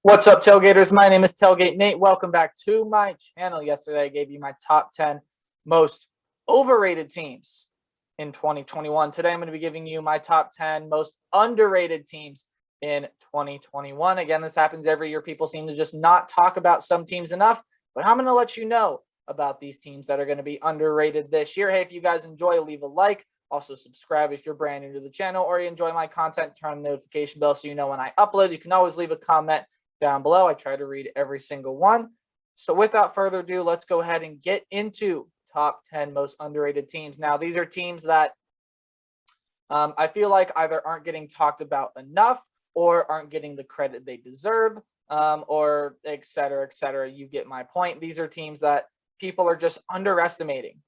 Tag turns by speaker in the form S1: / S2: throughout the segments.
S1: What's up, Tailgaters? My name is Tailgate Nate. Welcome back to my channel. Yesterday, I gave you my top 10 most overrated teams in 2021. Today, I'm going to be giving you my top 10 most underrated teams in 2021. Again, this happens every year. People seem to just not talk about some teams enough, but I'm going to let you know about these teams that are going to be underrated this year. Hey, if you guys enjoy, leave a like. Also, subscribe if you're brand new to the channel or you enjoy my content. Turn on the notification bell so you know when I upload. You can always leave a comment down below. I try to read every single one. So without further ado, let's go ahead and get into top 10 most underrated teams. Now, these are teams that I feel like either aren't getting talked about enough or aren't getting the credit they deserve, or et cetera, et cetera. You get my point. These are teams that people are just underestimating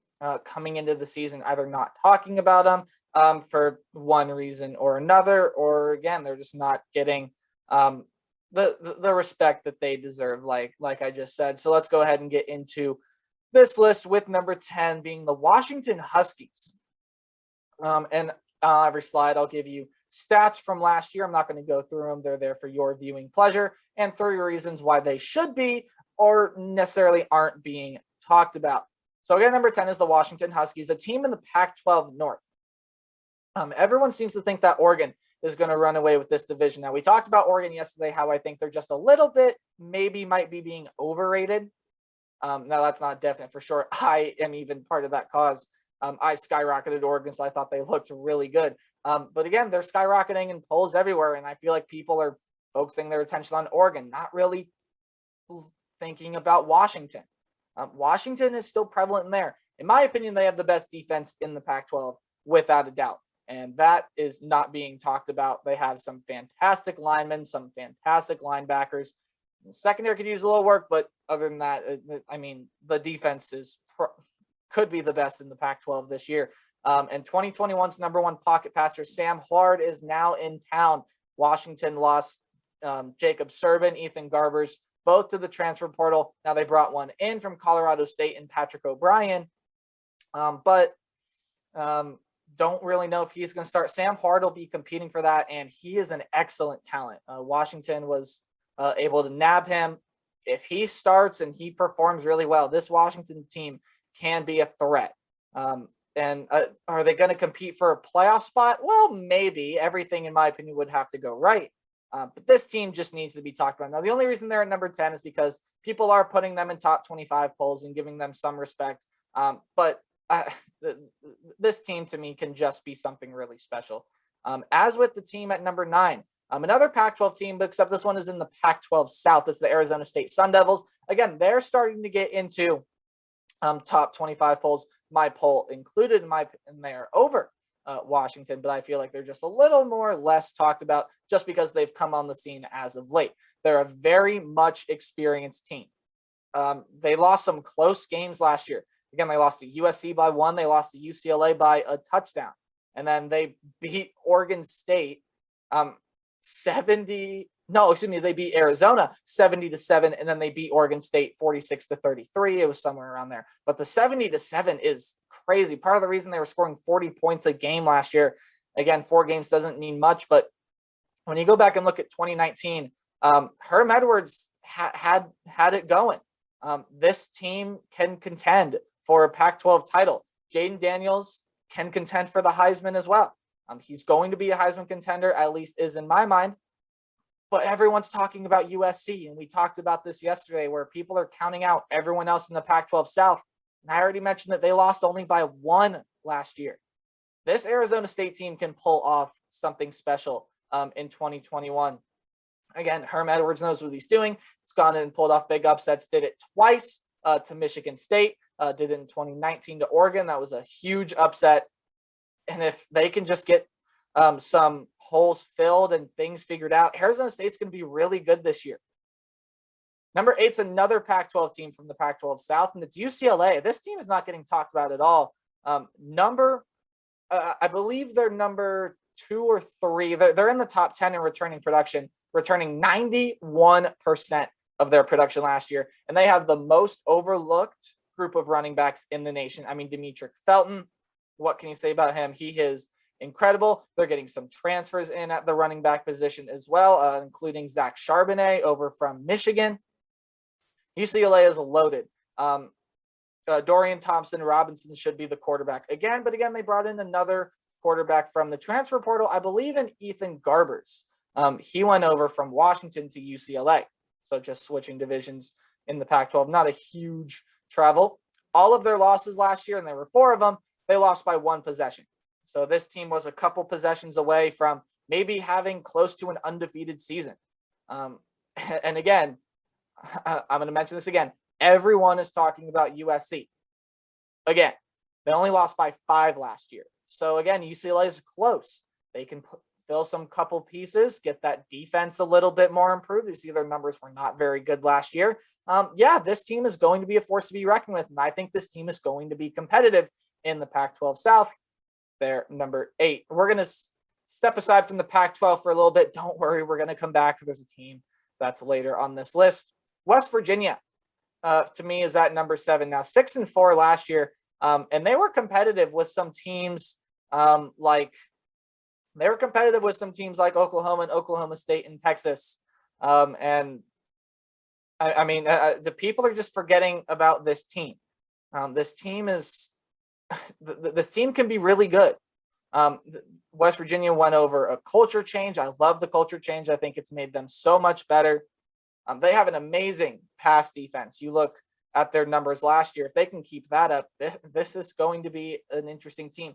S1: coming into the season, either not talking about them for one reason or another, or again, they're just not getting the respect that they deserve, like I just said. So let's go ahead and get into this list with number 10 being the Washington Huskies. And every slide I'll give you stats from last year. I'm not going to go through them. They're there for your viewing pleasure, and 3 reasons why they should be or necessarily aren't being talked about. So again, number 10 is the Washington Huskies, a team in the Pac-12 North. Everyone seems to think that Oregon is going to run away with this division. Now, we talked about Oregon yesterday, how I think they're just a little bit, might be being overrated. Now, that's not definite for sure. I am even part of that cause. I skyrocketed Oregon, so I thought they looked really good. But again, they're skyrocketing in polls everywhere, and I feel like people are focusing their attention on Oregon, not really thinking about Washington. Washington is still prevalent in there. In my opinion, they have the best defense in the Pac-12, without a doubt. And that is not being talked about. They have some fantastic linemen, some fantastic linebackers. The secondary could use a little work, but other than that, I mean, the defense could be the best in the Pac-12 this year. And 2021's number 1 pocket passer, Sam Hard, is now in town. Washington lost Jacob Serban, Ethan Garbers, both to the transfer portal. Now they brought one in from Colorado State and Patrick O'Brien. Don't really know if he's going to start. Sam Hard will be competing for that, and he is an excellent talent. Washington was able to nab him. If he starts and he performs really well, this Washington team can be a threat. And are they going to compete for a playoff spot? Well, maybe. Everything, in my opinion, would have to go right. But this team just needs to be talked about. Now, the only reason they're at number 10 is because people are putting them in top 25 polls and giving them some respect. But this team to me can just be something really special. As with the team at number 9, another Pac-12 team, but except this one is in the Pac-12 South. It's the Arizona State Sun Devils. Again, they're starting to get into top 25 polls. My poll included in there over Washington, but I feel like they're just a little more less talked about just because they've come on the scene as of late. They're a very much experienced team. They lost some close games last year. Again, they lost to USC by 1. They lost to UCLA by a touchdown. And then they beat Oregon State they beat Arizona 70-7, and then they beat Oregon State 46-33. It was somewhere around there. But the 70-7 is crazy. Part of the reason they were scoring 40 points a game last year, again, 4 games doesn't mean much, but when you go back and look at 2019, Herm Edwards had it going. This team can contend for a Pac-12 title. Jaden Daniels can contend for the Heisman as well. He's going to be a Heisman contender, at least is in my mind. But everyone's talking about USC, and we talked about this yesterday, where people are counting out everyone else in the Pac-12 South. And I already mentioned that they lost only by 1 last year. This Arizona State team can pull off something special in 2021. Again, Herm Edwards knows what he's doing. He's gone in and pulled off big upsets. Did it twice to Michigan State. Did it in 2019 to Oregon. That was a huge upset. And if they can just get some holes filled and things figured out, Arizona State's going to be really good this year. Number 8's another Pac-12 team from the Pac-12 South, and it's UCLA. This team is not getting talked about at all. I believe they're number 2 or 3. They're in the top 10 in returning production, returning 91% of their production last year. And they have the most overlooked group of running backs in the nation. I mean, Demetric Felton, what can you say about him? He is incredible. They're getting some transfers in at the running back position as well, including Zach Charbonnet over from Michigan. UCLA is loaded. Dorian Thompson-Robinson should be the quarterback again, but again, they brought in another quarterback from the transfer portal, I believe in Ethan Garbers. He went over from Washington to UCLA. So just switching divisions in the Pac-12, not a huge travel. All of their losses last year, and there were 4 of them, they lost by 1 possession. So this team was a couple possessions away from maybe having close to an undefeated season. And again, I'm going to mention this again. Everyone is talking about USC. Again, they only lost by 5 last year. So again, UCLA is close. They can fill some couple pieces, get that defense a little bit more improved. You see their numbers were not very good last year. Yeah, this team is going to be a force to be reckoned with. And I think this team is going to be competitive in the Pac-12 South. They're number 8. We're going to step aside from the Pac-12 for a little bit. Don't worry, we're going to come back. There's a team that's later on this list. West Virginia, to me, is at number 7. Now, 6-4 last year. And they were competitive with some teams like Oklahoma and Oklahoma State and Texas. And I mean, the people are just forgetting about this team. This team can be really good. West Virginia went over a culture change. I love the culture change. I think it's made them so much better. They have an amazing pass defense. You look at their numbers last year. If they can keep that up, this is going to be an interesting team.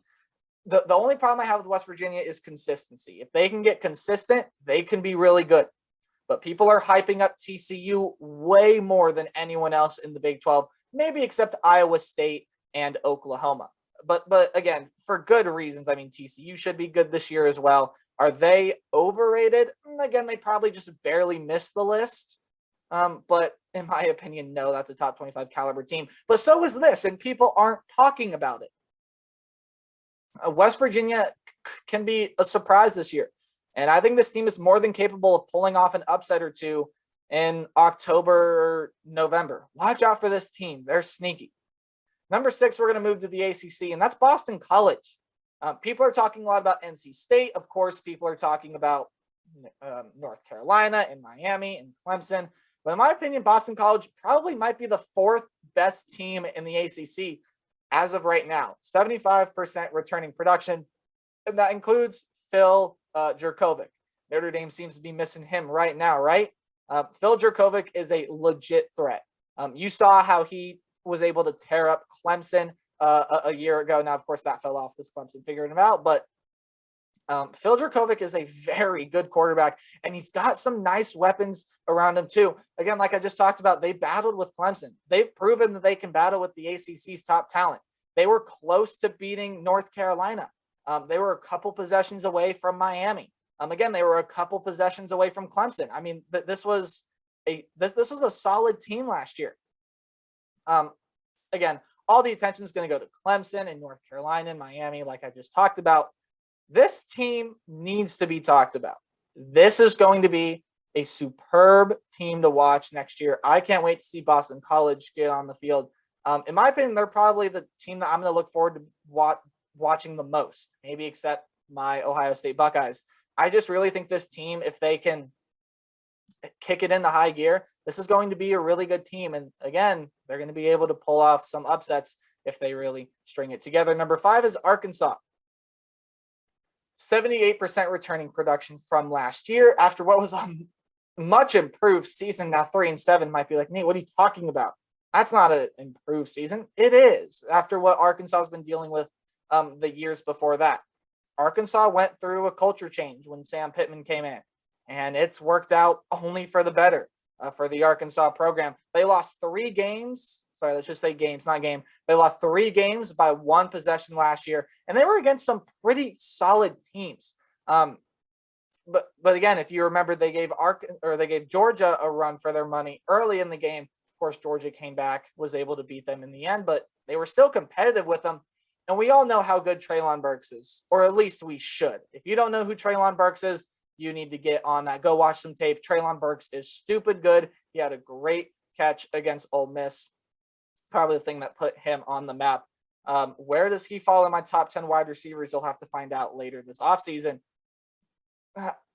S1: The only problem I have with West Virginia is consistency. If they can get consistent, they can be really good. But people are hyping up TCU way more than anyone else in the Big 12, maybe except Iowa State and Oklahoma. But again, for good reasons. I mean, TCU should be good this year as well. Are they overrated? Again, they probably just barely missed the list. But in my opinion, no, that's a top 25 caliber team. But so is this, and people aren't talking about it. West Virginia can be a surprise this year. And I think this team is more than capable of pulling off an upset or 2 in October or November. Watch out for this team. They're sneaky. Number 6, we're going to move to the ACC, and that's Boston College. People are talking a lot about NC State. Of course, people are talking about North Carolina and Miami and Clemson. But in my opinion, Boston College probably might be the 4th best team in the ACC as of right now. 75% returning production, and that includes Phil Jurkovec. Notre Dame seems to be missing him right now, right? Phil Jurkovec is a legit threat. You saw how he was able to tear up Clemson a year ago. Now, of course, that fell off because Clemson figured him out, but Phil Jurkovec is a very good quarterback, and he's got some nice weapons around him too. Again, like I just talked about, they battled with Clemson. They've proven that they can battle with the ACC's top talent. They were close to beating North Carolina. They were a couple possessions away from Miami. Again, they were a couple possessions away from Clemson. I mean, this was a solid team last year. Again, all the attention is going to go to Clemson and North Carolina and Miami, like I just talked about. This team needs to be talked about. This is going to be a superb team to watch next year. I can't wait to see Boston College get on the field. In my opinion, they're probably the team that I'm going to look forward to watching the most, maybe except my Ohio State Buckeyes. I just really think this team, if they can kick it into high gear, this is going to be a really good team. And again, they're going to be able to pull off some upsets if they really string it together. Number 5 is Arkansas. 78% returning production from last year after what was a much improved season. Now 3-7 might be like, Nate, what are you talking about? That's not an improved season. It is after what Arkansas has been dealing with the years before that. Arkansas went through a culture change when Sam Pittman came in, and it's worked out only for the better for the Arkansas program. They lost 3 games. Sorry, let's just say games, not game. They lost 3 games by 1 possession last year, and they were against some pretty solid teams. But again, if you remember, they gave Georgia a run for their money early in the game. Of course, Georgia came back, was able to beat them in the end, but they were still competitive with them. And we all know how good Treylon Burks is, or at least we should. If you don't know who Treylon Burks is, you need to get on that. Go watch some tape. Treylon Burks is stupid good. He had a great catch against Ole Miss. Probably the thing that put him on the map. Where does he fall in my top 10 wide receivers? You'll have to find out later this offseason.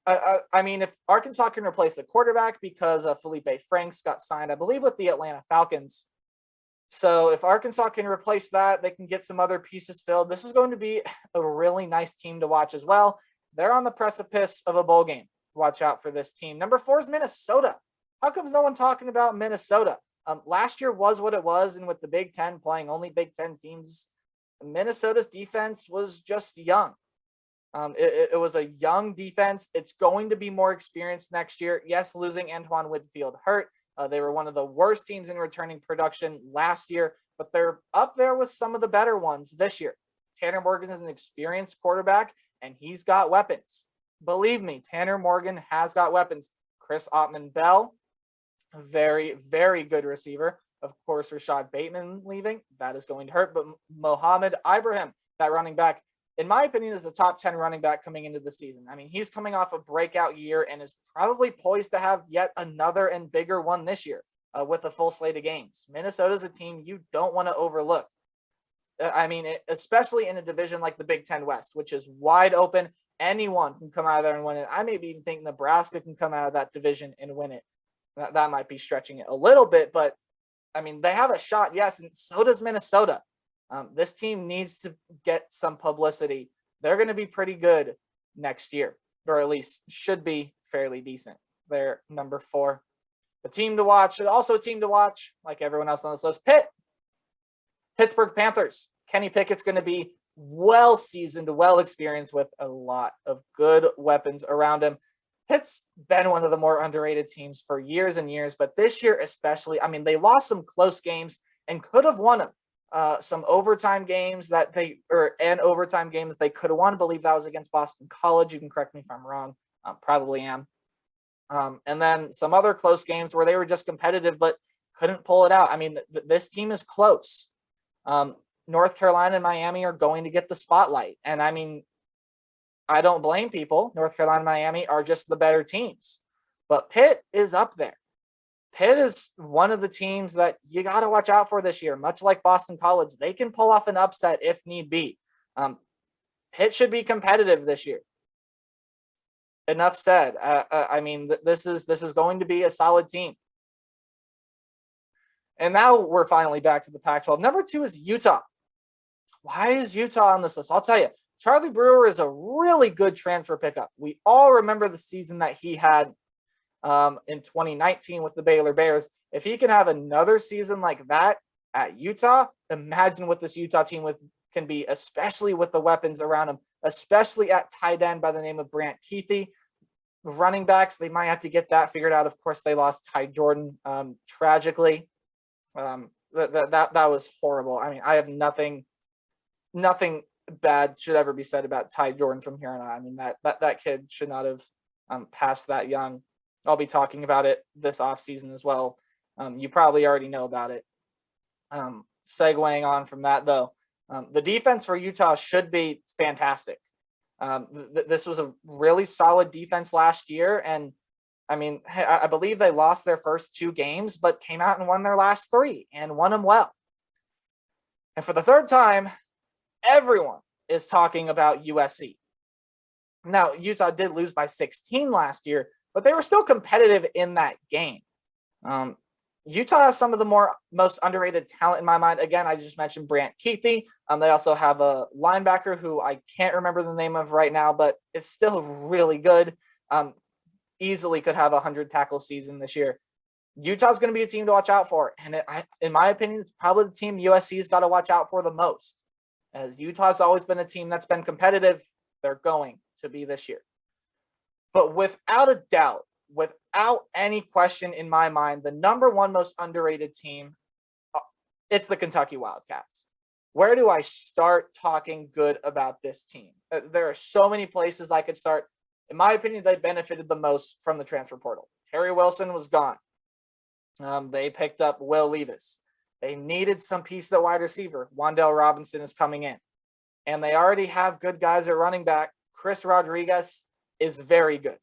S1: I mean, if Arkansas can replace the quarterback because Felipe Franks got signed, I believe, with the Atlanta Falcons. So if Arkansas can replace that, they can get some other pieces filled. This is going to be a really nice team to watch as well. They're on the precipice of a bowl game. Watch out for this team. Number 4 is Minnesota. How come's no one talking about Minnesota? Last year was what it was, and with the Big Ten playing only Big Ten teams, Minnesota's defense was just young. It was a young defense. It's going to be more experienced next year. Yes, losing Antoine Whitfield hurt. They were one of the worst teams in returning production last year, but they're up there with some of the better ones this year. Tanner Morgan is an experienced quarterback, and he's got weapons. Believe me, Tanner Morgan has got weapons. Chris Ottman-Bell, very, very good receiver. Of course, Rashad Bateman leaving. That is going to hurt. But Mohamed Ibrahim, that running back, in my opinion, is a top 10 running back coming into the season. I mean, he's coming off a breakout year and is probably poised to have yet another and bigger one this year with a full slate of games. Minnesota's a team you don't want to overlook. I mean, especially in a division like the Big Ten West, which is wide open. Anyone can come out of there and win it. I maybe even think Nebraska can come out of that division and win it. That might be stretching it a little bit, but I mean, they have a shot, yes, and so does Minnesota. This team needs to get some publicity. They're going to be pretty good next year, or at least should be fairly decent. They're number 4. The team to watch, also a team to watch, like everyone else on this list, Pittsburgh Panthers. Kenny Pickett's going to be well seasoned, well experienced with a lot of good weapons around him. Pitt's been one of the more underrated teams for years and years, but this year especially, I mean, they lost some close games and could have won them. Some overtime games an overtime game that they could have won. I believe that was against Boston College. You can correct me if I'm wrong. Probably am. And then some other close games where they were just competitive but couldn't pull it out. I mean, this team is close. North Carolina and Miami are going to get the spotlight. And I mean, I don't blame people. North Carolina and Miami are just the better teams. But Pitt is up there. Pitt is one of the teams that you got to watch out for this year. Much like Boston College, they can pull off an upset if need be. Pitt should be competitive this year. Enough said. I mean, this is going to be a solid team. And now we're finally back to the Pac-12. Number 2 is Utah. Why is Utah on this list? I'll tell you. Charlie Brewer is a really good transfer pickup. We all remember the season that he had in 2019 with the Baylor Bears. If he can have another season like that at Utah, imagine what this Utah team can be, especially with the weapons around him, especially at tight end by the name of Brant Kuithe. Running backs, they might have to get that figured out. Of course, they lost Ty Jordan tragically. That was horrible. I mean, I have nothing bad should ever be said about Ty Jordan from here on out. I mean, that kid should not have passed that young. I'll be talking about it this offseason as well. You probably already know about it. Segueing on from that, though, the defense for Utah should be fantastic. This was a really solid defense last year. And I mean, I believe they lost their first 2 games, but came out and won their last 3 and won them well. And for the third time, everyone is talking about USC. Now, Utah did lose by 16 last year, but they were still competitive in that game. Utah has some of the most underrated talent in my mind. Again, I just mentioned Brant Kuithe. They also have a linebacker who I can't remember the name of right now, but is still really good. Easily could have a 100 tackle season this year. Utah's going to be a team to watch out for. And in my opinion, it's probably the team USC's got to watch out for the most. As Utah's always been a team that's been competitive, they're going to be this year. But without a doubt, without any question in my mind, the number 1 most underrated team, it's the Kentucky Wildcats. Where do I start talking good about this team? There are so many places I could start. In my opinion, they benefited the most from the transfer portal. Terry Wilson was gone. They picked up Will Levis. They needed some piece at wide receiver. Wan'Dale Robinson is coming in. And they already have good guys at running back. Chris Rodriguez is very good.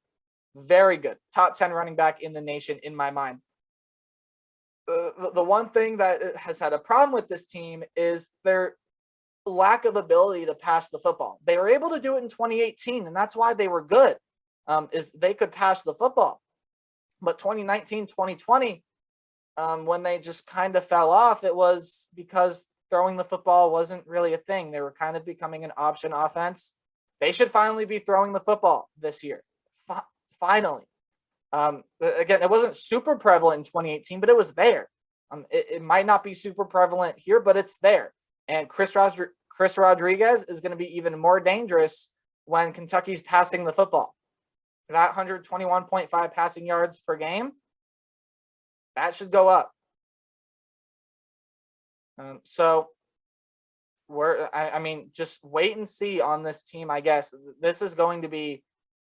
S1: Very good. Top 10 running back in the nation in my mind. The one thing that has had a problem with this team is their lack of ability to pass the football. They were able to do it in 2018, and that's why they were good, is they could pass the football. But 2019, 2020, when they just kind of fell off, it was because throwing the football wasn't really a thing. They were kind of becoming an option offense. They should finally be throwing the football this year. Finally. Again, it wasn't super prevalent in 2018, but it was there. It might not be super prevalent here, but it's there. And Chris Rodriguez is going to be even more dangerous when Kentucky's passing the football. That 121.5 passing yards per game, that should go up. So I mean, just wait and see on this team, I guess. This is going to be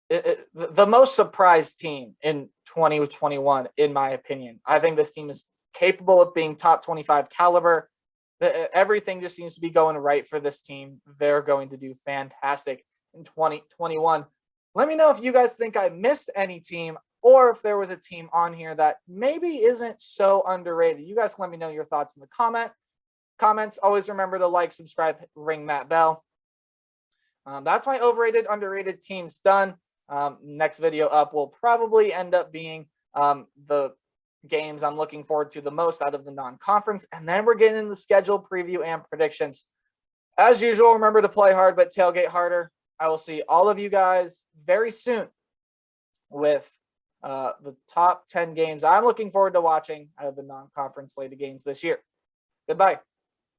S1: the most surprised team in 2021, in my opinion. I think this team is capable of being top 25 caliber. Everything just seems to be going right for this team. They're going to do fantastic in 2021. Let me know if you guys think I missed any team, or if there was a team on here that maybe isn't so underrated. You guys can let me know your thoughts in the comments. Always remember to like, subscribe, ring that bell. That's my overrated, underrated teams done. Next video up will probably end up being the games I'm looking forward to the most out of the non-conference. And then we're getting in the schedule preview and predictions. As usual, remember to play hard, but tailgate harder. I will see all of you guys very soon with the top 10 games I'm looking forward to watching out of the non-conference slated games this year. Goodbye.